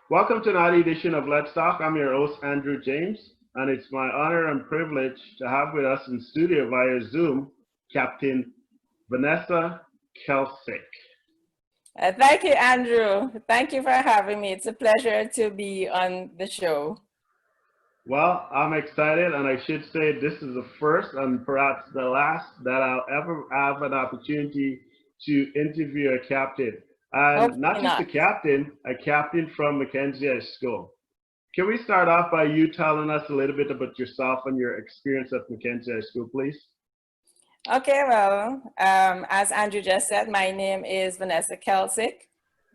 Welcome to another edition of Let's Talk. I'm your host, Andrew James, and it's my honor and privilege to have with us in studio via Zoom Captain Venessa Kelsick. Thank you, Andrew. Thank you for having me. It's a pleasure to be on the show. Well, I'm excited, and I should say this is the first and perhaps the last that I'll ever have an opportunity to interview a captain. And not Hopefully just not. a captain from McKenzie High School. Can we start off by you telling us a little bit about yourself and your experience at McKenzie High School, please? Okay, well, as Andrew just said, my name is Venessa Kelsick,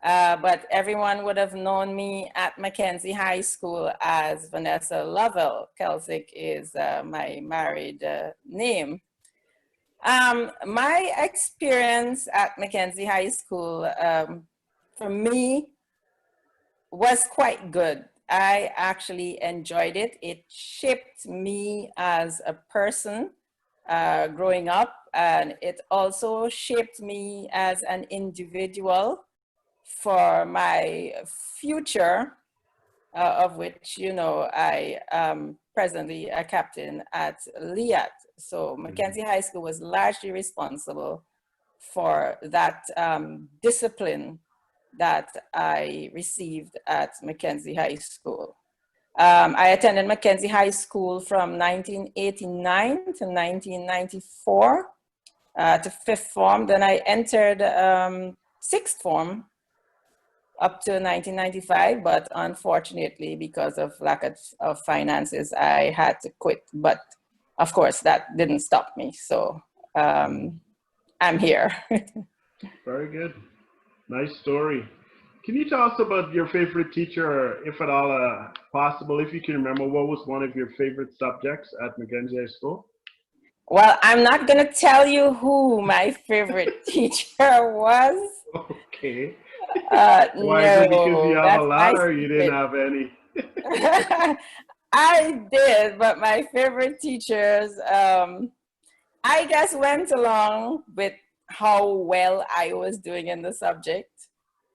but everyone would have known me at Mackenzie High School as Vanessa Lovell. Kelsick is my married name. My experience at Mackenzie High School, for me, was quite good. I actually enjoyed it. It shaped me as a person growing up, and it also shaped me as an individual for my future, of which, I am presently a captain at LIAT. So Mackenzie High School was largely responsible for that discipline that I received at Mackenzie High School. I attended Mackenzie High School from 1989 to 1994 to fifth form. Then I entered sixth form up to 1995, but unfortunately, because of lack of finances, I had to quit. But of course, that didn't stop me. So I'm here. Very good. Nice story. Can you tell us about your favorite teacher, or if at all possible, if you can remember, what was one of your favorite subjects at Mackenzie High School? Well, I'm not going to tell you who my favorite teacher was. Okay. Why is it because you No, have a that's my lot or you didn't secret. have any? I did, but my favorite teachers, I guess, went along with how well I was doing in the subject.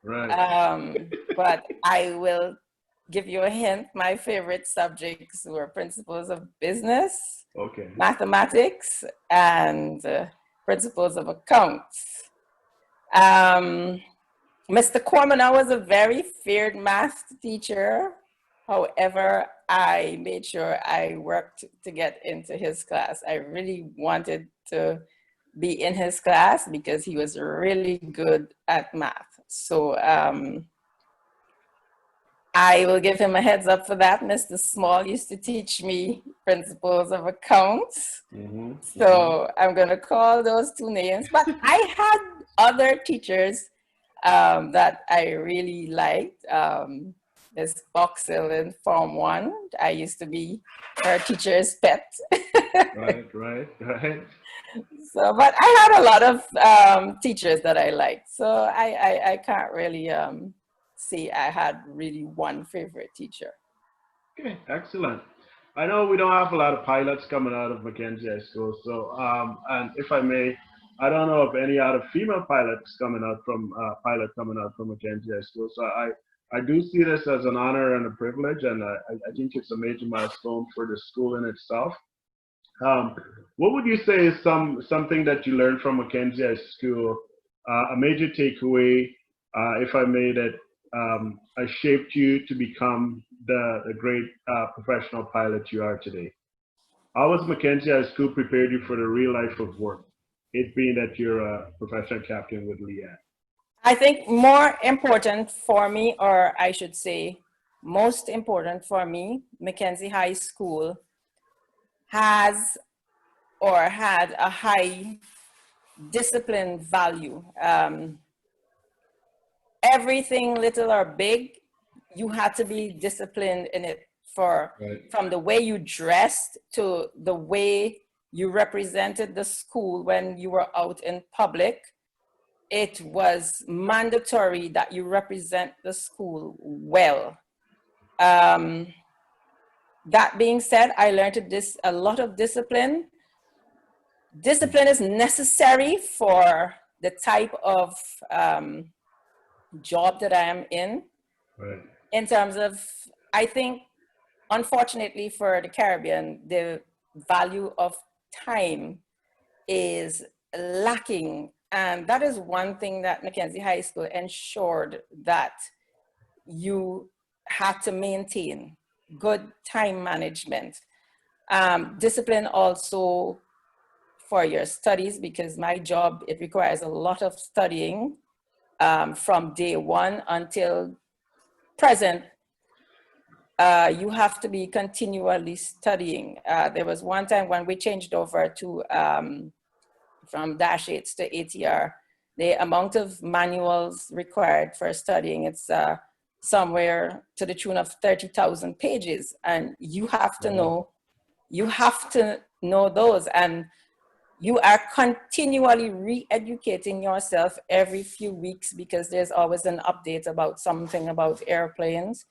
Right. But I will give you a hint. My favorite subjects were principles of business, Okay. mathematics, and principles of accounts. Um, Mr. Cormana was a very feared math teacher. However, I made sure I worked to get into his class. I really wanted to be in his class because he was really good at math. So I will give him a heads up for that. Mr. Small used to teach me principles of accounts. So I'm going to call those two names. But I had other teachers that I really liked. Miss Boxell in Form 1. I used to be her teacher's pet. Right. So, but I had a lot of teachers that I liked. So I can't really say I had really one favorite teacher. Okay, excellent. I know we don't have a lot of pilots coming out of Mackenzie High School, so and if I may, I don't know of any other female pilots coming out from Mackenzie High School. So I do see this as an honor and a privilege, and I think it's a major milestone for the school in itself. What would you say is something that you learned from Mackenzie High School, a major takeaway, if I may, that has shaped you to become the great professional pilot you are today? How has Mackenzie High School prepared you for the real life of work, it being that you're a professional captain with Leanne? I think more important for me, or I should say most important for me, Mackenzie High School has or had a high discipline value. Everything, little or big, you had to be disciplined in it from the way you dressed to the way you represented the school when you were out in public. It was mandatory that you represent the school well. That being said, I learned a lot of discipline. Discipline is necessary for the type of job that I am in. Right. in terms of, I think, unfortunately for the Caribbean, the value of time is lacking. And that is one thing that Mackenzie High School ensured, that you had to maintain good time management. Discipline also for your studies, because my job, it requires a lot of studying from day one until present. You have to be continually studying. There was one time when we changed over to from dash 8s to ATR, the amount of manuals required for studying, it's somewhere to the tune of 30,000 pages. And you have to know those. And you are continually re-educating yourself every few weeks, because there's always an update about something about airplanes.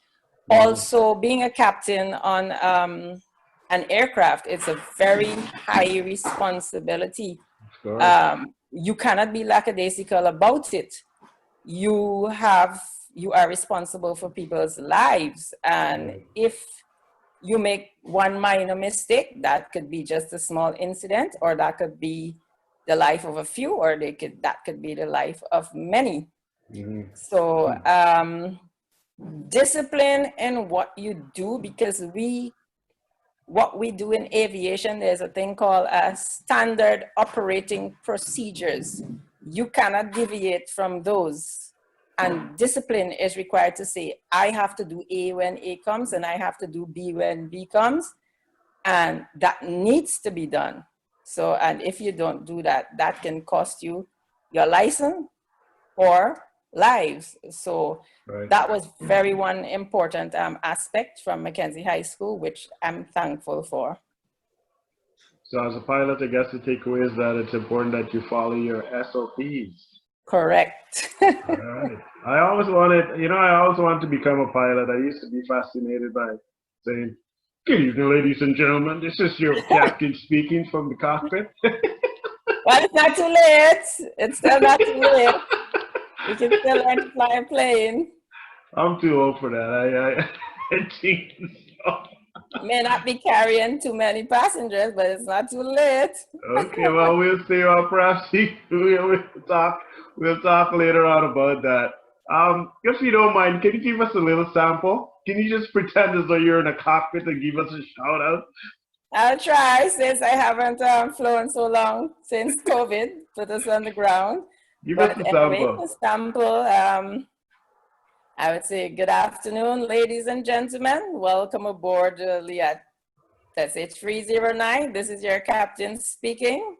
Also, being a captain on an aircraft, it's a very high responsibility. You cannot be lackadaisical about it. You are responsible for people's lives. And if you make one minor mistake, that could be just a small incident, or that could be the life of a few, or that could be the life of many. So discipline in what you do, because what we do in aviation, there's a thing called standard operating procedures. You cannot deviate from those. And discipline is required to say, I have to do A when A comes, and I have to do B when B comes. And that needs to be done. So, and if you don't do that, that can cost you your license or lives. So that was very one important aspect from Mackenzie High School, which I'm thankful for. So as a pilot, I guess the takeaway is that it's important that you follow your SOPs. Correct. All right. I always wanted to become a pilot. I used to be fascinated by saying, "Good evening, ladies and gentlemen. This is your captain speaking from the cockpit." Well, it's not too late. It's still not too late. You can still learn to fly a plane. I'm too old for that. I think so. May not be carrying too many passengers, but it's not too late. Okay, well, we'll see. Perhaps we'll talk later on about that. If you don't mind, can you give us a little sample? Can you just pretend as though you're in a cockpit and give us a shout out? I'll try, since I haven't flown so long since COVID put us on the ground. Give us a sample. I would say, good afternoon, ladies and gentlemen. Welcome aboard Liat SH309. This is your captain speaking.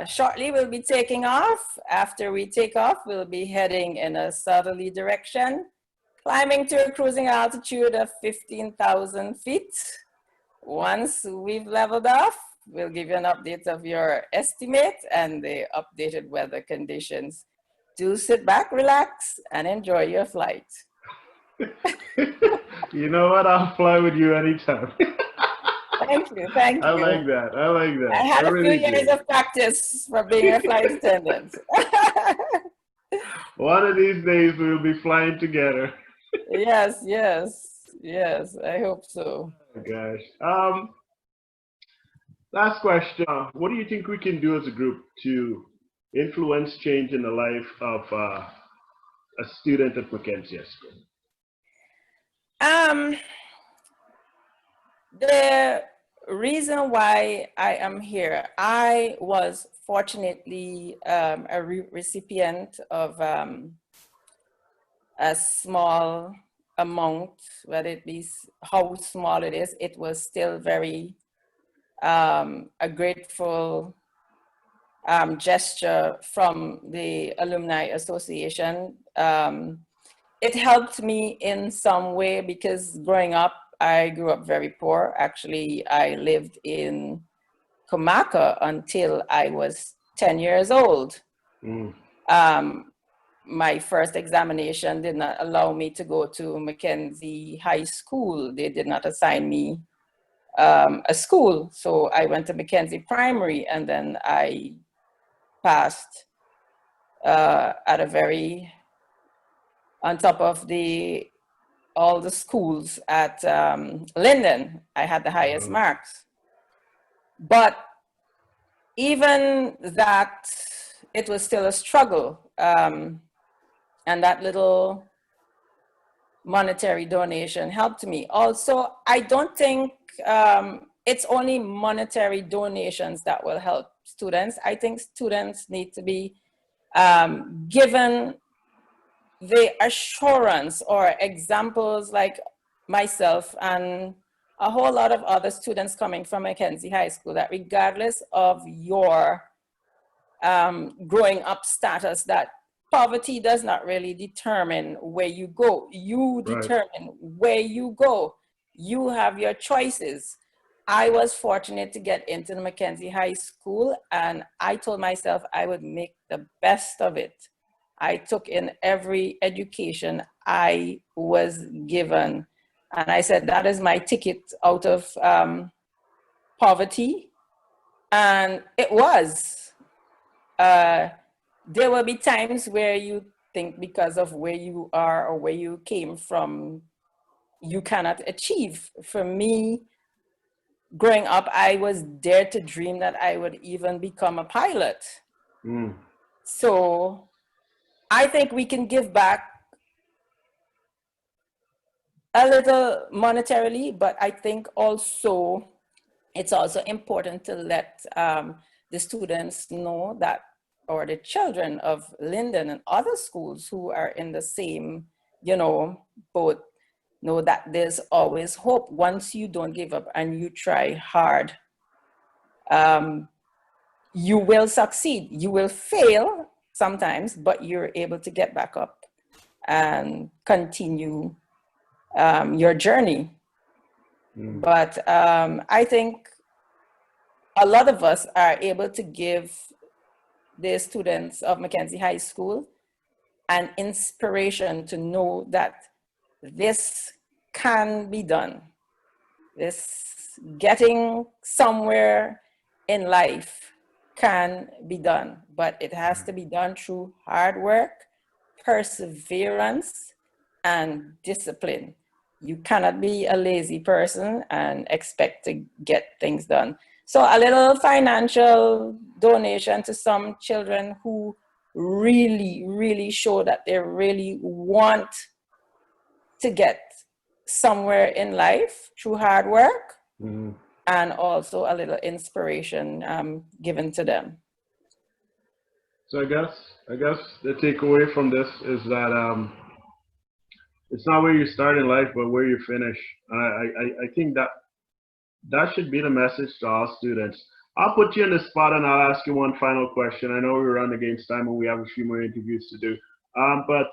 Shortly, we'll be taking off. After we take off, we'll be heading in a southerly direction, climbing to a cruising altitude of 15,000 feet. Once we've leveled off, we'll give you an update of your estimate and the updated weather conditions. Do sit back, relax, and enjoy your flight. You know what? I'll fly with you anytime. Thank you. I like that. I had a few years of practice for being a flight attendant. One of these days we'll be flying together. Yes. I hope so. Oh, gosh. Last question. What do you think we can do as a group to influence change in the life of a student at Mackenzie High School? The reason why I am here, I was fortunately a recipient of a small amount, whether it be how small it is, it was still very a grateful gesture from the Alumni Association. It helped me in some way, because growing up, I grew up very poor. Actually, I lived in Comaka until I was 10 years old. My first examination did not allow me to go to Mackenzie High School. They did not assign me a school. So I went to Mackenzie Primary, and then I passed at a very, on top of the all the schools at Linden, I had the highest marks. But even that, it was still a struggle. And that little monetary donation helped me. Also, I don't think it's only monetary donations that will help students. I think students need to be given the assurance or examples like myself and a whole lot of other students coming from McKenzie High School, that regardless of your growing up status, that poverty does not really determine where you go. You determine where you go. You have your choices. I was fortunate to get into the McKenzie High School, and I told myself I would make the best of it. I took in every education I was given. And I said, that is my ticket out of poverty. And it was. There will be times where you think because of where you are or where you came from, you cannot achieve. For me, growing up, I was dared to dream that I would even become a pilot. So I think we can give back a little monetarily, but I think also it's also important to let the students know that, or the children of Linden and other schools who are in the same, boat, know that there's always hope. Once you don't give up and you try hard, you will succeed. You will fail sometimes, but you're able to get back up and continue your journey. But I think a lot of us are able to give the students of Mackenzie High School an inspiration to know that this can be done. This getting somewhere in life can be done, but it has to be done through hard work, perseverance, and discipline. You cannot be a lazy person and expect to get things done. So a little financial donation to some children who really, really show that they really want to get somewhere in life through hard work, and also a little inspiration given to them. So I guess the takeaway from this is that it's not where you start in life, but where you finish. I think that should be the message to all students. I'll put you in the spot and I'll ask you one final question. I know we run against time and we have a few more interviews to do. But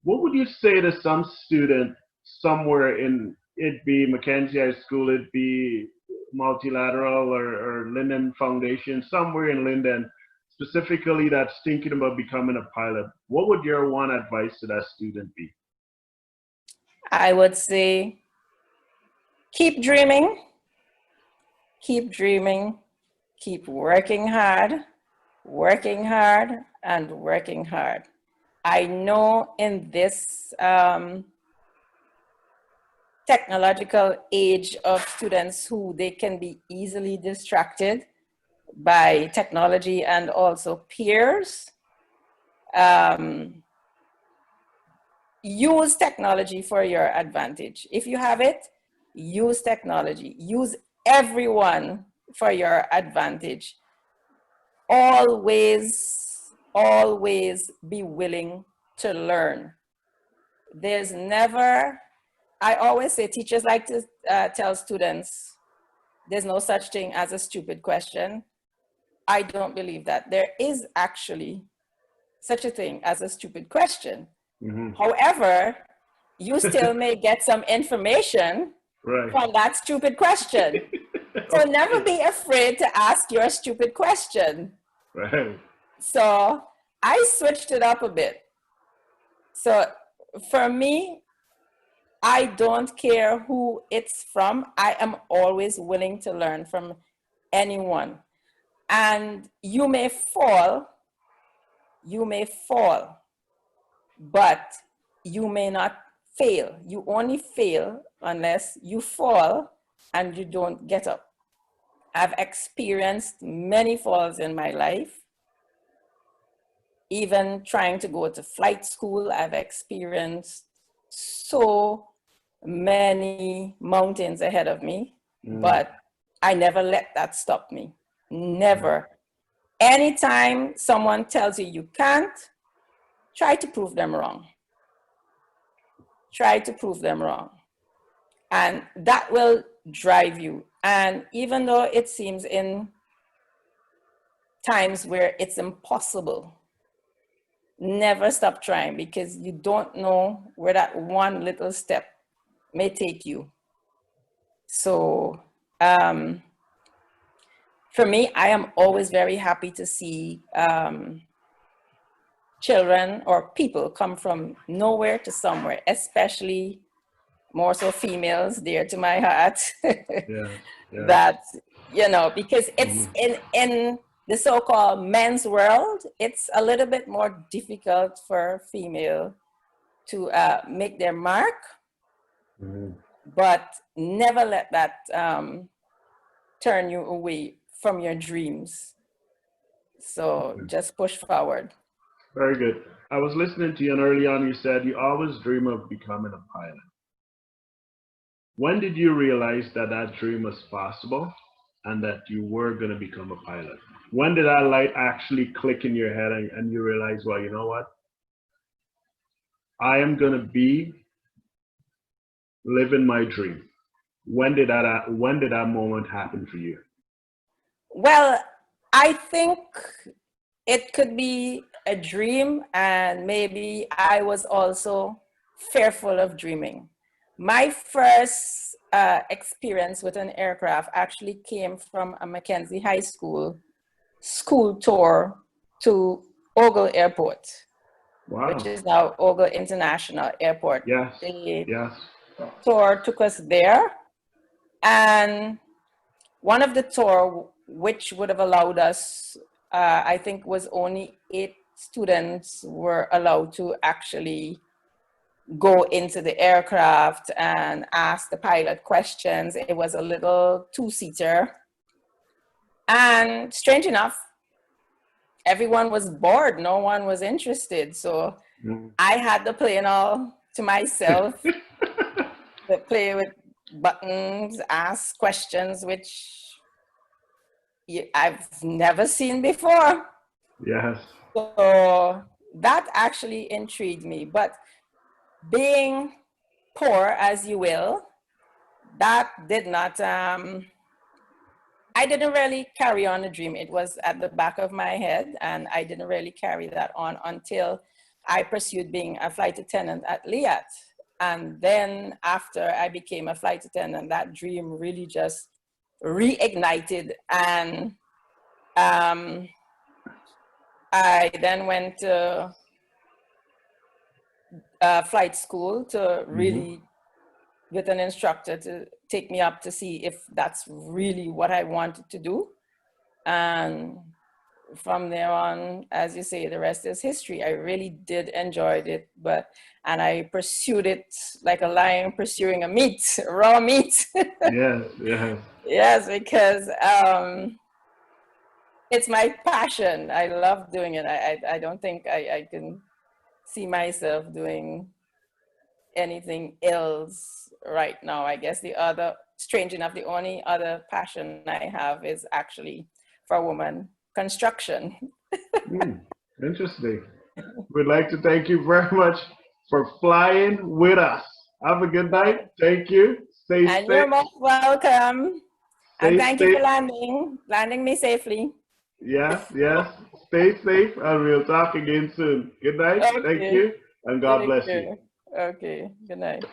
what would you say to some student somewhere in, it be Mackenzie High School, it be Multilateral or Linden Foundation, somewhere in Linden, specifically that's thinking about becoming a pilot? What would your one advice to that student be? I would say, keep dreaming, keep dreaming, keep working hard, and working hard. I know in this technological age of students who they can be easily distracted by technology and also peers. Use technology for your advantage. If you have it, use technology. Use everyone for your advantage. Always, always be willing to learn. There's never, I always say, teachers like to tell students, there's no such thing as a stupid question. I don't believe that. There is actually such a thing as a stupid question. However, you still may get some information from that stupid question. So never be afraid to ask your stupid question. So I switched it up a bit. So for me, I don't care who it's from. I am always willing to learn from anyone. And you may fall, but you may not fail. You only fail unless you fall and you don't get up. I've experienced many falls in my life. Even trying to go to flight school, I've experienced so many mountains ahead of me, but I never let that stop me. Never. Anytime someone tells you you can't, try to prove them wrong. Try to prove them wrong. And that will drive you. And even though it seems in times where it's impossible, never stop trying, because you don't know where that one little step may take you. So for me, I am always very happy to see children or people come from nowhere to somewhere, especially more so females, dear to my heart. That, you know, because it's in the so-called men's world, it's a little bit more difficult for female to make their mark, but never let that turn you away from your dreams. So just push forward. Very good. I was listening to you, and early on you said you always dream of becoming a pilot. When did you realize that that dream was possible and that you were going to become a pilot? When did that light actually click in your head and you realize, well, you know what? I am going to be living my dream. When did that moment happen for you? Well, I think it could be a dream, and maybe I was also fearful of dreaming. My first experience with an aircraft actually came from a Mackenzie High School tour to Ogle Airport, which is now Ogle International Airport. The tour took us there, and one of the tour, which would have allowed us, I think was only 8 students were allowed to actually go into the aircraft and ask the pilot questions. It was a little 2-seater. And strange enough, everyone was bored. No one was interested. So I had the plane all to myself to play with buttons, ask questions, which I've never seen before. Yes. So that actually intrigued me. But being poor, as you will, that did not, I didn't really carry on the dream. It was at the back of my head, and I didn't really carry that on until I pursued being a flight attendant at LIAT. And then after I became a flight attendant, that dream really just reignited. And I then went to flight school to really with an instructor to take me up to see if that's really what I wanted to do. And from there on, as you say, the rest is history. I really did enjoy it, and I pursued it like a lion pursuing a raw meat. Yes, because it's my passion. I love doing it. I don't think I can see myself doing anything else right now. I guess strange enough, the only other passion I have is actually for a woman, construction. Interesting. We'd like to thank you very much for flying with us. Have a good night. Thank you. Stay safe. And you're most welcome. And thank you for landing me safely. Yes. Stay safe, and we'll talk again soon. Good night. Okay. Thank you, and God bless you. Okay. Good night.